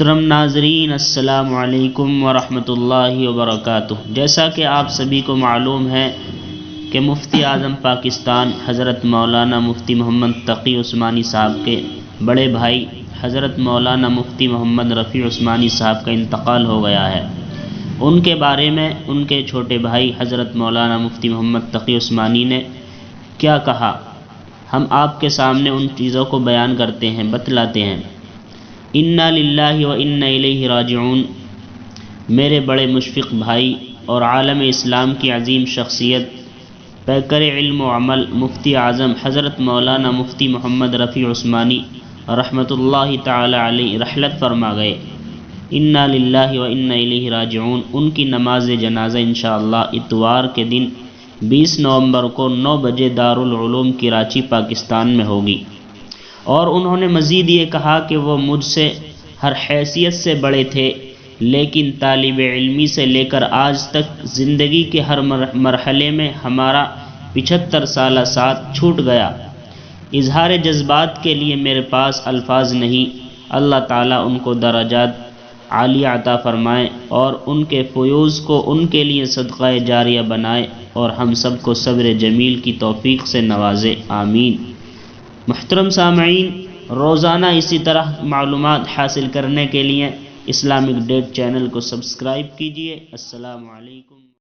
محترم ناظرین، السلام علیکم ورحمۃ اللہ وبرکاتہ۔ جیسا کہ آپ سبھی کو معلوم ہے کہ مفتی اعظم پاکستان حضرت مولانا مفتی محمد تقی عثمانی صاحب کے بڑے بھائی حضرت مولانا مفتی محمد رفیع عثمانی صاحب کا انتقال ہو گیا ہے۔ ان کے بارے میں ان کے چھوٹے بھائی حضرت مولانا مفتی محمد تقی عثمانی نے کیا کہا، ہم آپ کے سامنے ان چیزوں کو بیان کرتے ہیں، بتلاتے ہیں۔ انا للہ و انا الیہ راجعون۔ میرے بڑے مشفق بھائی اور عالم اسلام کی عظیم شخصیت، پیکر علم و عمل، مفتی اعظم حضرت مولانا مفتی محمد رفیع عثمانی رحمۃ اللہ تعالی علیہ رحلت فرما گئے۔ انا للہ و انا الیہ راجعون۔ ان کی نماز جنازہ انشاءاللہ اتوار کے دن 20 نومبر کو 9 بجے دارالعلوم کراچی پاکستان میں ہوگی۔ اور انہوں نے مزید یہ کہا کہ وہ مجھ سے ہر حیثیت سے بڑے تھے، لیکن طالب علمی سے لے کر آج تک زندگی کے ہر مرحلے میں ہمارا 75 سالہ ساتھ چھوٹ گیا۔ اظہار جذبات کے لیے میرے پاس الفاظ نہیں۔ اللہ تعالیٰ ان کو درجات عالیہ عطا فرمائے اور ان کے فیوز کو ان کے لیے صدقہ جاریہ بنائے اور ہم سب کو صبر جمیل کی توفیق سے نوازے، آمین۔ محترم سامعین، روزانہ اسی طرح معلومات حاصل کرنے کے لیے اسلامک ڈیٹ چینل کو سبسکرائب کیجیے۔ السلام علیکم۔